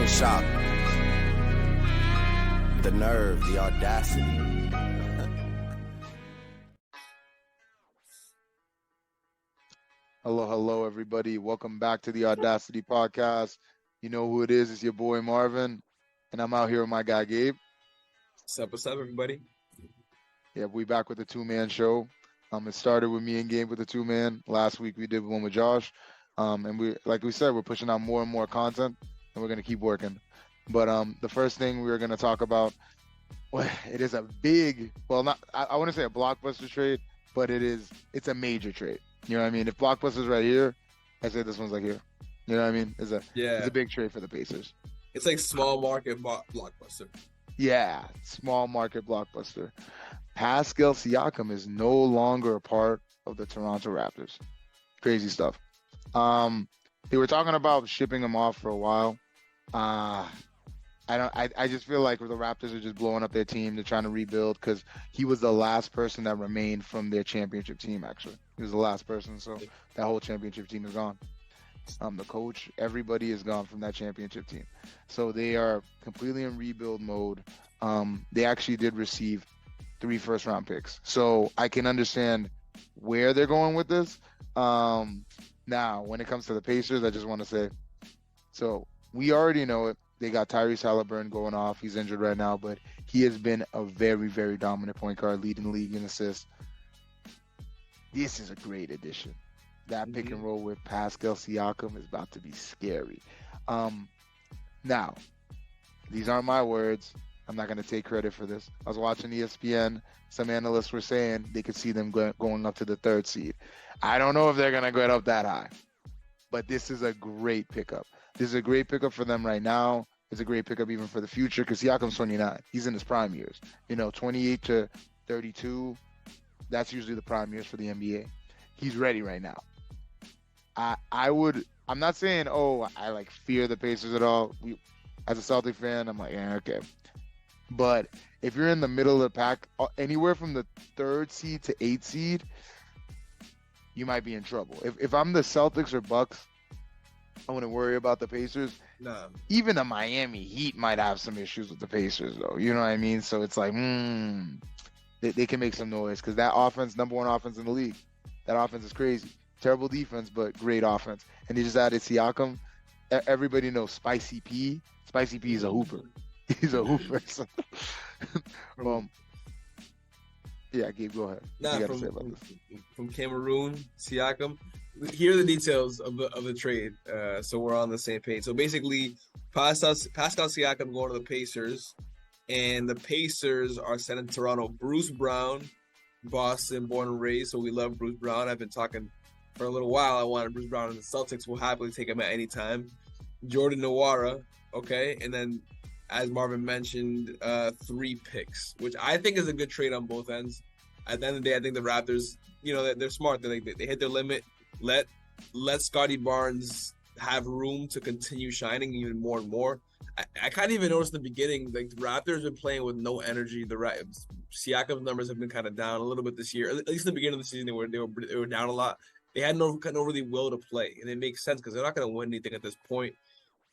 in shock. The nerve, the audacity. Hello, everybody. Welcome back to the Audacity Podcast. You know who it is. It's your boy, Marvin. And I'm out here with my guy, Gabe. What's up, everybody? Yeah, we back with the two-man show. It started with me and Gabe with the two-man. Last week, we did one with Josh. And like we said, we're pushing out more and more content, and we're going to keep working. But the first thing we're going to talk about, well, it is a big, well, not I wouldn't say a blockbuster trade, but it's a major trade. You know what I mean? If Blockbuster's right here, I say this one's like here. You know what I mean? It's a big trade for the Pacers. It's like small market blockbuster. Yeah, small market blockbuster. Pascal Siakam is no longer a part of the Toronto Raptors. Crazy stuff. They were talking about shipping him off for a while. I just feel like the Raptors are just blowing up their team. They're trying to rebuild because he was the last person that remained from their championship team, actually. He was the last person, so that whole championship team is gone. The coach, everybody is gone from that championship team. So they are completely in rebuild mode. They actually did receive 3 first-round picks. So I can understand where they're going with this. Now, when it comes to the Pacers, I just want to say, so we already know it. They got Tyrese Halliburton going off. He's injured right now, but he has been a very, very dominant point guard, leading the league in assists. This is a great addition. That pick and roll with Pascal Siakam is about to be scary. Now, these aren't my words. I'm not going to take credit for this. I was watching ESPN. Some analysts were saying they could see them going up to the 3rd seed. I don't know if they're going to get up that high, but this is a great pickup. This is a great pickup for them right now. It's a great pickup even for the future because Siakam's 29. He's in his prime years. 28 to 32, that's usually the prime years for the NBA. He's ready right now. I'm not saying, I fear the Pacers at all. As a Celtic fan, I'm like, yeah, okay. But if you're in the middle of the pack, anywhere from the 3rd seed to 8th seed, you might be in trouble. If I'm the Celtics or Bucks, I wouldn't worry about the Pacers. No. Even the Miami Heat might have some issues with the Pacers, though. You know what I mean? So it's like, they can make some noise because that offense, number 1 offense in the league. That offense is crazy. Terrible defense, but great offense. And they just added Siakam. Everybody knows Spicy P. Spicy P is a hooper. He's a hooper. So. Yeah, Gabe, go ahead. From Cameroon, Siakam. Here are the details of the trade, so we're on the same page. So basically, Pascal Siakam going to the Pacers, and the Pacers are sending Toronto Bruce Brown, Boston, born and raised. So we love Bruce Brown. I've been talking for a little while. I wanted Bruce Brown, and the Celtics will happily take him at any time. Jordan Nwora, okay, and then as Marvin mentioned, 3 picks, which I think is a good trade on both ends. At the end of the day, I think the Raptors, they're smart. They hit their limit. Let Scotty Barnes have room to continue shining even more and more. I kind of even noticed in the beginning, the Raptors have been playing with no energy. Siakam's numbers have been kind of down a little bit this year. At least in the beginning of the season, they were down a lot. They had no really will to play, and it makes sense because they're not going to win anything at this point.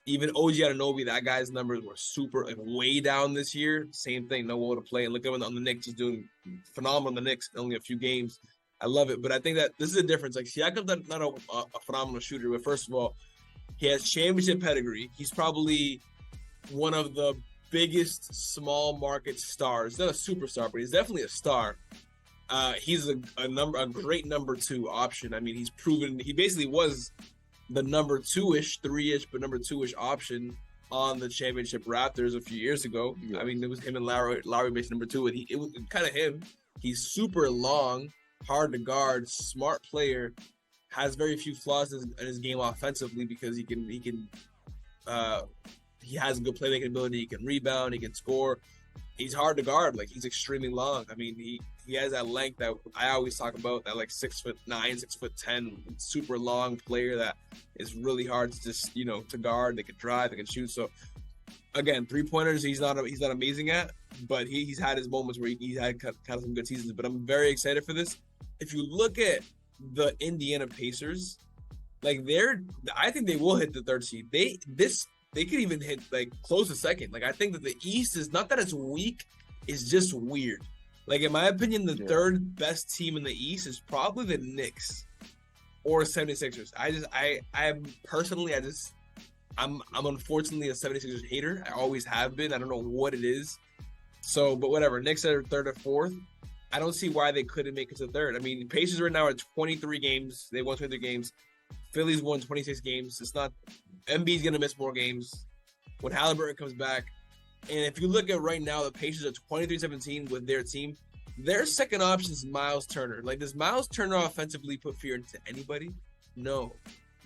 Even OG Anunoby, that guy's numbers were super way down this year. Same thing, no will to play. And look at him on the Knicks; he's doing phenomenal on the Knicks. Only a few games. I love it, but I think that this is a difference. Like Siakam's not a phenomenal shooter, but first of all, he has championship peggree. He's probably one of the biggest small market stars. He's not a superstar, but he's definitely a star. He's a great number 2 option. I mean, he's proven he basically was the number 2-ish, 3-ish, but number 2-ish option on the championship Raptors a few years ago. Yes. I mean, it was him and Lowry based number 2, and it was kind of him. He's super long, hard to guard, smart player, has very few flaws in his game offensively because he has a good playmaking ability. He can rebound, he can score. He's hard to guard. Like, he's extremely long. I mean, he has that length that I always talk about, that 6'9", 6'10", super long player that is really hard to just, to guard. They can drive, they can shoot. So again, 3-pointers, he's not amazing at, but he's had his moments where he's had kind of some good seasons. But I'm very excited for this. If you look at the Indiana Pacers, I think they will hit the 3rd seed. This they could even hit like close to second. Like I think that the East is not that it's weak, it's just weird. Like in my opinion, the third best team in the East is probably the Knicks or 76ers. I'm unfortunately a 76ers hater. I always have been. I don't know what it is. So, but whatever. Knicks are third or fourth. I don't see why they couldn't make it to third. I mean, Pacers right now are 23 games. They won 23 games. Philly's won 26 games. It's not Embiid's gonna miss more games when Halliburton comes back. And if you look at right now, the Pacers are 23-17 with their team. Their second option is Miles Turner. Like, does Miles Turner offensively put fear into anybody? No.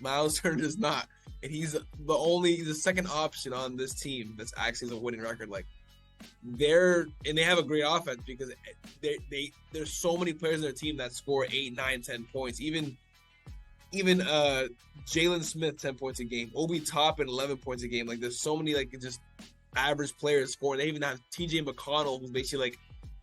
Miles Turner does not. And he's the second option on this team that's actually the winning record. Like, they have a great offense because there's so many players in their team that score 8, 9, 10 points. Even Jalen Smith 10 points a game, Obi Toppin 11 points a game. Like there's so many like just average players scoring. They even have TJ McConnell, who's basically like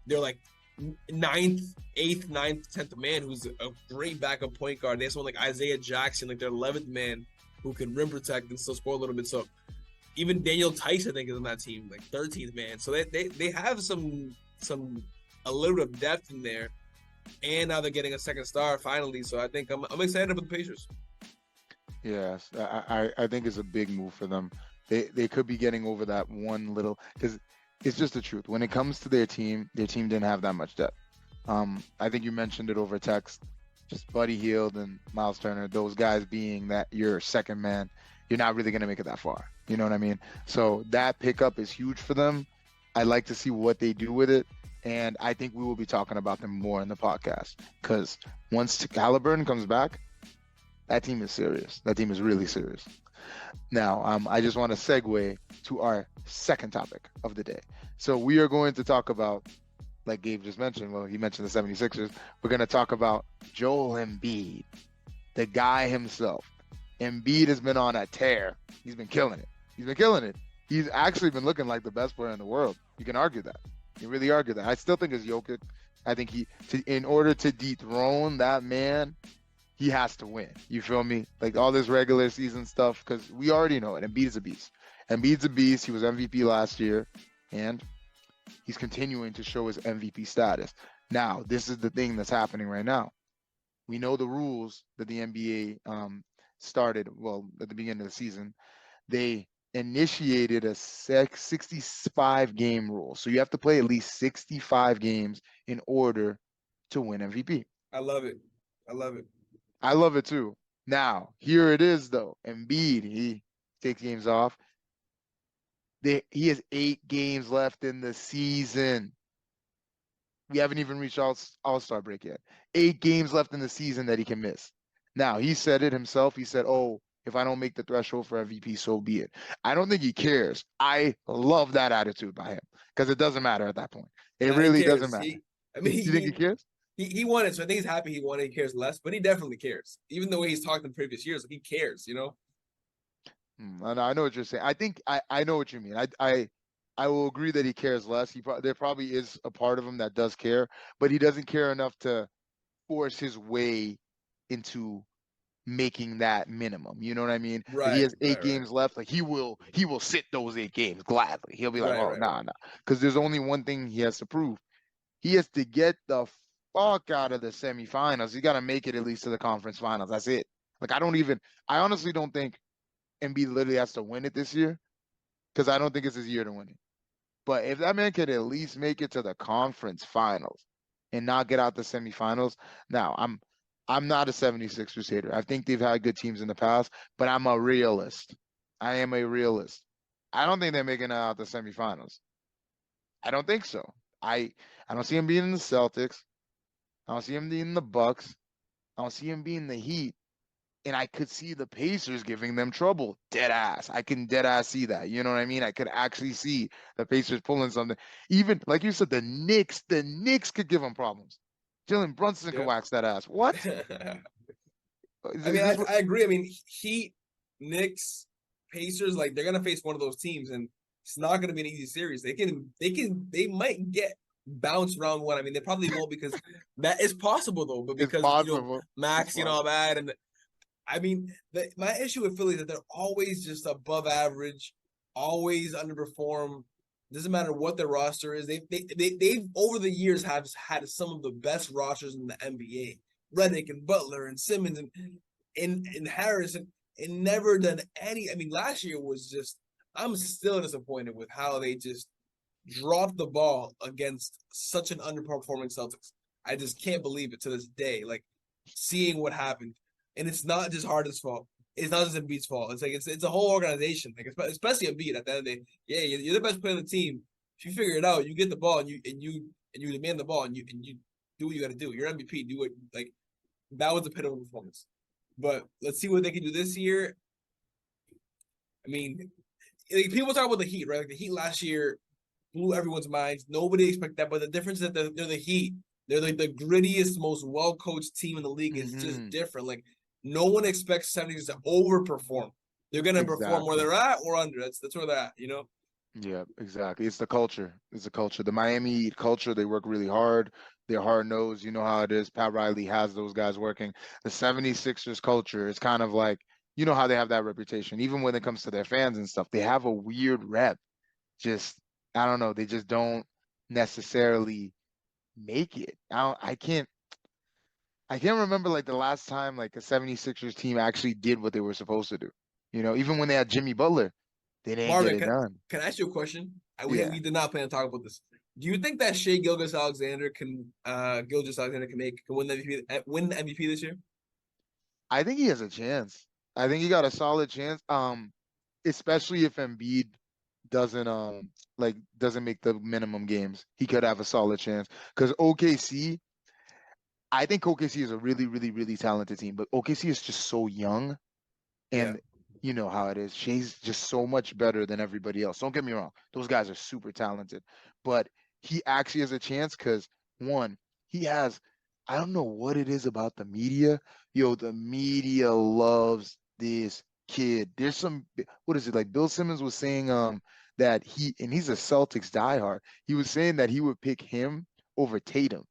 they're like 9th, 8th, 9th, 10th man, who's a great backup point guard. They have someone like Isaiah Jackson, like their 11th man, who can rim protect and still score a little bit. So even Daniel Tice, I think, is on that team, like 13th man. So they have a little bit of depth in there. And now they're getting a second star finally. So I think I'm excited about the Pacers. Yes, I think it's a big move for them. They could be getting over that one little, because it's just the truth. When it comes to their team didn't have that much depth. I think you mentioned it over text. Just Buddy Hield and Miles Turner, those guys being that your second man, you're not really going to make it that far. You know what I mean? So that pickup is huge for them. I'd like to see what they do with it. And I think we will be talking about them more in the podcast, because once Halliburton comes back, that team is serious. That team is really serious. Now, I just want to segue to our second topic of the day. So we are going to talk about, like Gabe just mentioned, well, he mentioned the 76ers. We're going to talk about Joel Embiid, the guy himself. Embiid has been on a tear. He's been killing it. He's actually been looking like the best player in the world. You can argue that. You really argue that. I still think it's Jokic. I think in order to dethrone that man, he has to win. You feel me? Like all this regular season stuff, because we already know it. Embiid is a beast. Embiid's a beast. He was MVP last year, and he's continuing to show his MVP status. Now, this is the thing that's happening right now. We know the rules that the NBA started, well, at the beginning of the season. They initiated a 65 game rule. So you have to play at least 65 games in order to win MVP. I love it. I love it too. Now, here it is though. Embiid, he takes games off. He has 8 games left in the season. We haven't even reached All-Star break yet. 8 games left in the season that he can miss. Now, he said it himself. He said, if I don't make the threshold for MVP, so be it. I don't think he cares. I love that attitude by him, because it doesn't matter at that point. It really doesn't matter. You think he cares? He won it, so I think he's happy he won it. He cares less, but he definitely cares. Even the way he's talked in previous years, he cares, you know? I know what you're saying. I think I know what you mean. I will agree that he cares less. There probably is a part of him that does care, but he doesn't care enough to force his way into making that minimum. You know what I mean? Right. He has 8 games left. Like he will sit those 8 games gladly. He'll be like, nah. Because there's only one thing he has to prove. He has to get the fuck out of the semifinals. He got to make it at least to the conference finals. That's it. Like I honestly don't think Embiid literally has to win it this year, because I don't think it's his year to win it. But if that man could at least make it to the conference finals and not get out the semifinals, now I'm not a 76ers hater. I think they've had good teams in the past, but I'm a realist. I am a realist. I don't think they're making it out the semifinals. I don't think so. I don't see him being in the Celtics. I don't see him being in the Bucks. I don't see him being the Heat. And I could see the Pacers giving them trouble. Dead ass. I can dead ass see that. You know what I mean? I could actually see the Pacers pulling something. Even, like you said, the Knicks could give them problems. Jalen Brunson could wax that ass. What? I agree. I mean, Heat, Knicks, Pacers, like they're gonna face one of those teams, and it's not gonna be an easy series. They might get bounced round 1. I mean, they probably won't, because that is possible though. But because Maxey and all that, and I mean, my issue with Philly is that they're always just above average, always underperform. Doesn't matter what their roster is. They've over the years have had some of the best rosters in the NBA. Redick and Butler and Simmons and Harris and never done any. I mean, last year was just. I'm still disappointed with how they just dropped the ball against such an underperforming Celtics. I just can't believe it to this day. Like seeing what happened, and it's not just Harden's fault. It's not just Embiid's fault. It's like it's a whole organization. Like especially Embiid. At the end of the day, yeah, you're the best player on the team. If you figure it out, you get the ball and you demand the ball and you do what you got to do. You're MVP. Do it. Like that was a pitiful performance. But let's see what they can do this year. I mean, like, people talk about the Heat, right? Like the Heat last year blew everyone's minds. Nobody expected that. But the difference is that they're the Heat. They're like the grittiest, most well-coached team in the league. It's just different. Like no one expects 76 to overperform. They're gonna perform where they're at or under. That's where they're at, you know? Yeah, exactly. It's the culture. It's the culture. The Miami Heat culture, they work really hard. They're hard-nosed. You know how it is. Pat Riley has those guys working. The 76ers culture is kind of like, you know how they have that reputation. Even when it comes to their fans and stuff, they have a weird rep. Just, I don't know. They just don't necessarily make it. I can't remember like the last time like a 76ers team actually did what they were supposed to do. You know, even when they had Jimmy Butler, they didn't get Marvin, it done. can I ask you a question? Yeah. We did not plan on talking about this. Do you think that Shea Gilgeous-Alexander can win the MVP this year? I think he has a chance. I think he got a solid chance. Especially if Embiid doesn't make the minimum games, he could have a solid chance. Because OKC, I think OKC is a really, really, really talented team, but OKC is just so young. And you know how it is. Shea's just so much better than everybody else. Don't get me wrong. Those guys are super talented. But he actually has a chance because, one, he has, I don't know what it is about the media. Yo, the media loves this kid. There's some, what is it? Like Bill Simmons was saying that he's a Celtics diehard. He was saying that he would pick him over Tatum.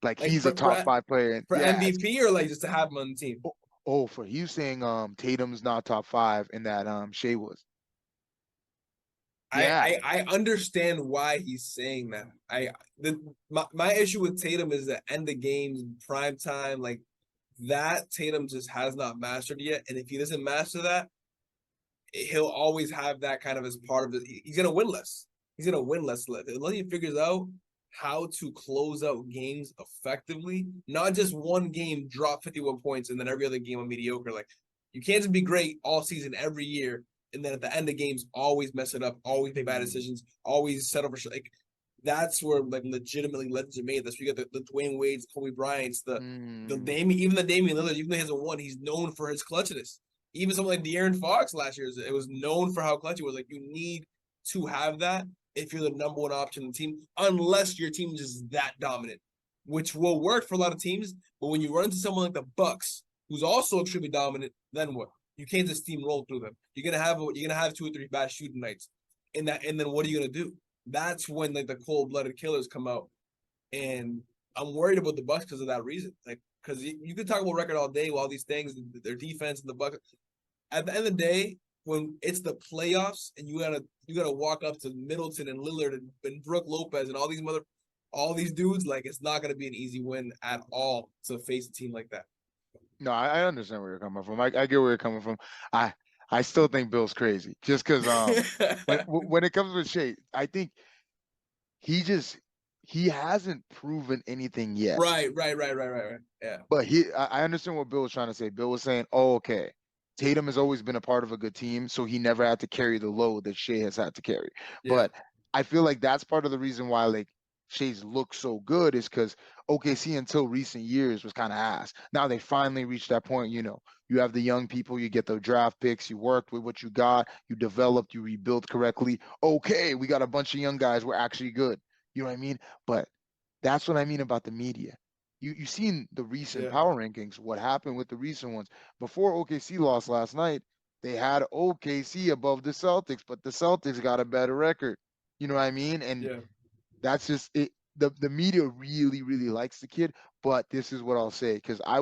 Like Like he's a top five player. And for yeah, MVP or like just to have him on the team? oh, for you saying Tatum's not top five and that Shea was. Yeah. I understand why he's saying that. My issue with Tatum is the end of games, prime time, like that Tatum just has not mastered yet. And if he doesn't master that, he'll always have that kind of as part of it. He's gonna win less. He's gonna win less unless he figures out how to close out games effectively. Not just one game drop 51 points and then every other game a mediocre. Like you can't just be great all season every year and then at the end of games always mess it up, always make bad decisions, always settle for like that's where like legitimately legends are made. That's where you got the Dwayne Wade's, Kobe Bryant's, the Damian, even the Damian Lillard, even though he hasn't won, he's known for his clutchness. Even something like De'Aaron Fox last year, it was known for how clutch he was. Like you need to have that if you're the number one option in the team, unless your team is just that dominant, which will work for a lot of teams. But when you run into someone like the Bucks, who's also extremely dominant, then what? You can't just steamroll through them. You're gonna have 2 or 3 bad shooting nights, and then what are you gonna do? That's when like the cold-blooded killers come out, and I'm worried about the Bucks because of that reason. Like because you could talk about record all day, all these things, their defense and the Bucks. At the end of the day, when it's the playoffs and you gotta walk up to Middleton and Lillard and Brook Lopez and all these dudes, like it's not gonna be an easy win at all to face a team like that. No, I understand where you're coming from. I get where you're coming from. I still think Bill's crazy just because when it comes with Shea, I think he hasn't proven anything yet. Right. Yeah. But I understand what Bill was trying to say. Bill was saying, oh, okay, Tatum has always been a part of a good team, so he never had to carry the load that Shea has had to carry. Yeah. But I feel like that's part of the reason why like Shea's look so good is because OKC until recent years was kind of ass. Now they finally reached that point, you know, you have the young people, you get the draft picks, you worked with what you got, you developed, you rebuilt correctly. Okay, we got a bunch of young guys, we're actually good. You know what I mean? But that's what I mean about the media. You've seen the recent power rankings, what happened with the recent ones. Before OKC lost last night, they had OKC above the Celtics, but the Celtics got a better record. You know what I mean? And that's just it. The media really, really likes the kid, but this is what I'll say, because I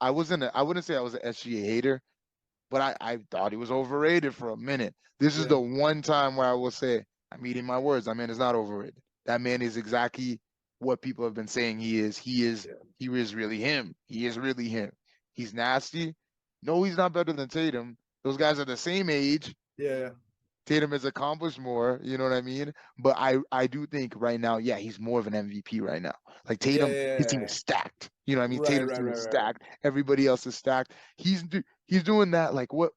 I wouldn't say I was an SGA hater, but I thought he was overrated for a minute. This is Yeah, the one time where I will say, I'm eating my words. That man is not overrated. That man is exactly what people have been saying he is. yeah, He is really him. He is really him. He's nasty. No, he's not better than Tatum. Those guys are the same age. yeah, Tatum has accomplished more, you know what I mean? But I do think right now, yeah, he's more of an MVP right now. Like yeah, Tatum, yeah, his yeah, team yeah. is stacked. You know what I mean? Right, Tatum's right, team right, is right, right. stacked. Everybody else is stacked. He's doing that like what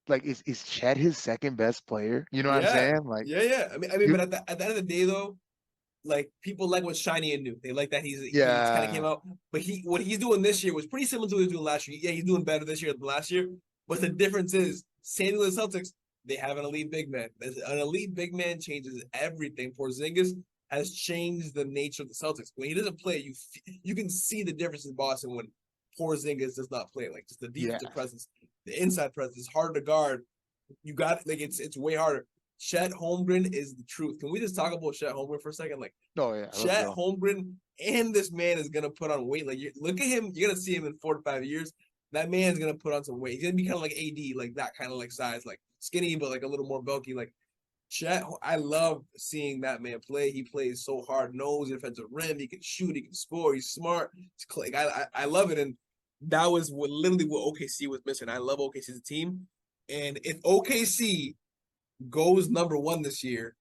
like is Chet his second best player? You know what I'm Yeah, saying? Like yeah, yeah. I mean, you but at the end of the day, though, like people like what's shiny and new. They like that he's kind of came yeah. out, but what he's doing this year was pretty similar to what he was doing last year. Yeah, he's doing better this year than last year, but the difference is San Diego Celtics, they have an elite big man. An elite big man changes everything. Porzingis has changed the nature of the Celtics. When he doesn't play, you can see the difference in Boston when Porzingis does not play. Like just the Yeah. defensive presence, the inside presence is hard to guard. You got like it's way harder. Chet Holmgren is the truth. Can we just talk about Chet Holmgren for a second? Like No, yeah, let's Chet go. Holmgren and this man is gonna put on weight. Like look at him, you're gonna see him in 4 to 5 years. That man's gonna put on some weight. He's gonna be kind of like AD, like that kind of like size, like skinny but like a little more bulky. Like Chet, I love seeing that man play. He plays so hard, knows the defensive rim. He can shoot. He can score. He's smart. Like I love it, and that was literally what OKC was missing. I love OKC as a team, and if OKC goes number one this year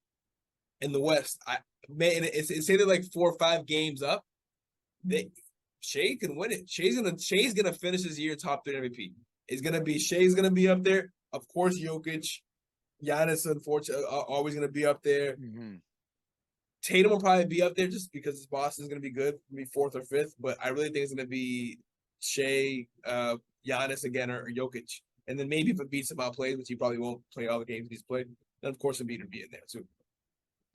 in the West, I man, it's either like 4 or 5 games up. They Shea can win it. Shea's gonna finish his year top 3 MVP. It's gonna be Shea's gonna be up there. Of course, Jokic, Giannis, unfortunately, are always gonna be up there. Mm-hmm. Tatum will probably be up there just because his boss is gonna be good, be 4th or 5th. But I really think it's gonna be Shea, Giannis again, or Jokic. And then maybe if it beats him out plays, which he probably won't play all the games he's played, then of course Embiid would be in there too.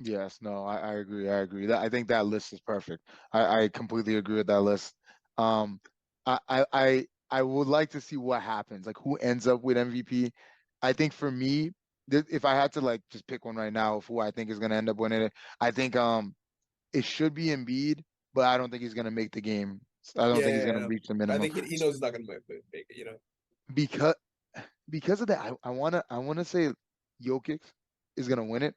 Yes, no, I agree. I agree. I think that list is perfect. I completely agree with that list. Um, I would like to see what happens, like who ends up with MVP. I think for me, if I had to like just pick one right now of who I think is gonna end up winning it, I think it should be Embiid, but I don't think he's gonna make the game. I don't think he's gonna Yeah, reach the I minimum think he knows he's not going to make it. You know. because of that. I wanna say Jokic is gonna win it.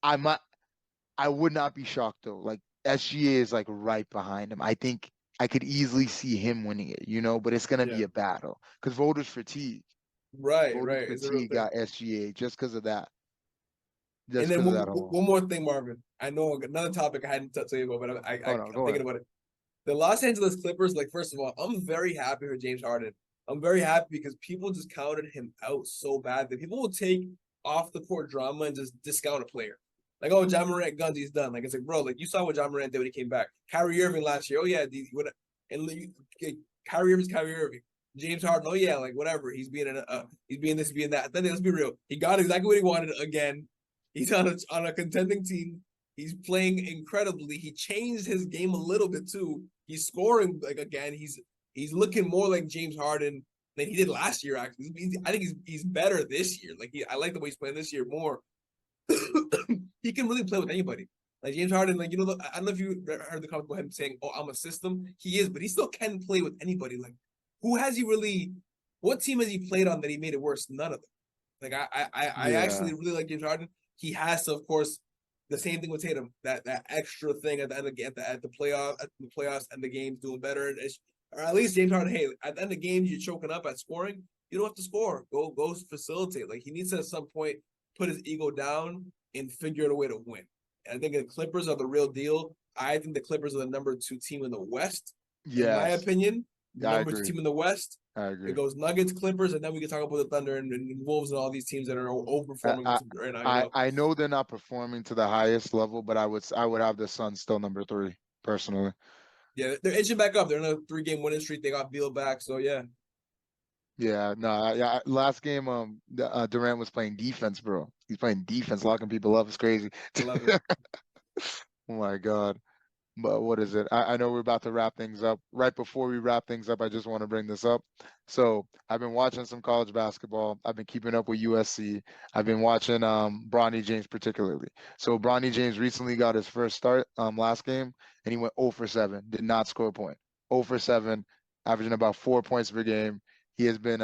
I might I would not be shocked though. Like SGA is like right behind him. I think I could easily see him winning it, but it's gonna Yeah. be a battle because voters fatigue. Right, Voters right. It's a real fatigue thing. got SGA just because of that. And Just then because of that whole. one more thing, Marvin. I know another topic I hadn't told you about, but Oh no, I'm go thinking ahead. about it. The Los Angeles Clippers, like, first of all, I'm very happy for James Harden. I'm very happy because people just counted him out so bad that people will take off the court drama and just discount a player. Like, oh, John Morant guns, he's done. Like, it's like, bro, like you saw what John Morant did when he came back. Kyrie Irving last year, oh yeah, Kyrie Irving's Kyrie Irving. James Harden, oh yeah, like whatever. He's being this, being that. Then let's be real. He got exactly what he wanted again. He's on a contending team. He's playing incredibly. He changed his game a little bit too. He's scoring like again. He's looking more like James Harden than he did last year. Actually, I think he's better this year. Like I like the way he's playing this year more. He can really play with anybody. Like James Harden, like I don't know if you heard the comment about him saying, "Oh, I'm a system." He is, but he still can play with anybody. Like, who has he really? What team has he played on that he made it worse? None of them. Like I Yeah, actually really like James Harden. He has to, of course, the same thing with Tatum. That extra thing at the end of the playoffs and the games doing better. Or at least James Harden. Hey, at the end of the games, you're choking up at scoring. You don't have to score. Go facilitate. Like he needs to at some point put his ego down and figure out a way to win. And I think the Clippers are the real deal. I think the Clippers are the number 2 team in the West. In my yes, opinion, the I number 2 agree. team in the West. I It agree. goes Nuggets, Clippers, and then we can talk about the Thunder and Wolves and all these teams that are I, overperforming I right now. I know they're not performing to the highest level, but I would have the Suns still number 3 personally. Yeah, they're inching back up. They're in a 3-game winning streak. They got Beal back, so yeah, Yeah, no, yeah. Last game, Durant was playing defense, bro. He's playing defense, locking people up. It's crazy. I love it. Oh my God. But what is it? I know we're about to wrap things up. Right before we wrap things up, I just want to bring this up. So I've been watching some college basketball. I've been keeping up with USC. I've been watching Bronny James particularly. So Bronny James recently got his first start last game and he went 0 for 7. Did not score a point. 0 for 7. averaging about 4 points per game. He has been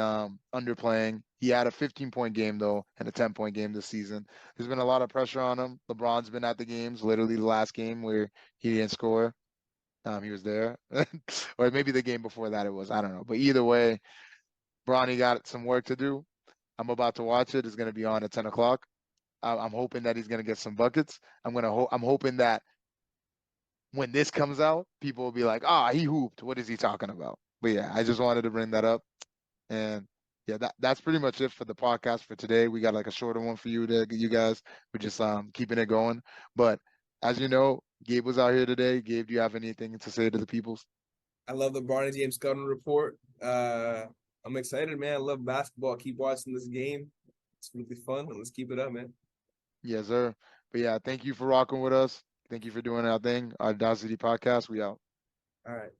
underplaying. He had a 15-point game though, and a 10-point game this season. There's been a lot of pressure on him. LeBron's been at the games. Literally the last game where he didn't score, he was there, or maybe the game before that it was. I don't know. But either way, Bronny got some work to do. I'm about to watch it. It's going to be on at 10 o'clock. I'm hoping that he's going to get some buckets. I'm hoping that when this comes out, people will be like, "Ah, he hooped. What is he talking about?" But yeah, I just wanted to bring that up. And yeah, that's pretty much it for the podcast for today. We got like a shorter one for you guys. We're just keeping it going. But as you know, Gabe was out here today. Gabe, do you have anything to say to the peoples? I love the Barney James scouting report. I'm excited, man. I love basketball. Keep watching this game. It's really fun. And let's keep it up, man. Yes, sir. But yeah, thank you for rocking with us. Thank you for doing our thing. Our Audacity podcast. We out. All right.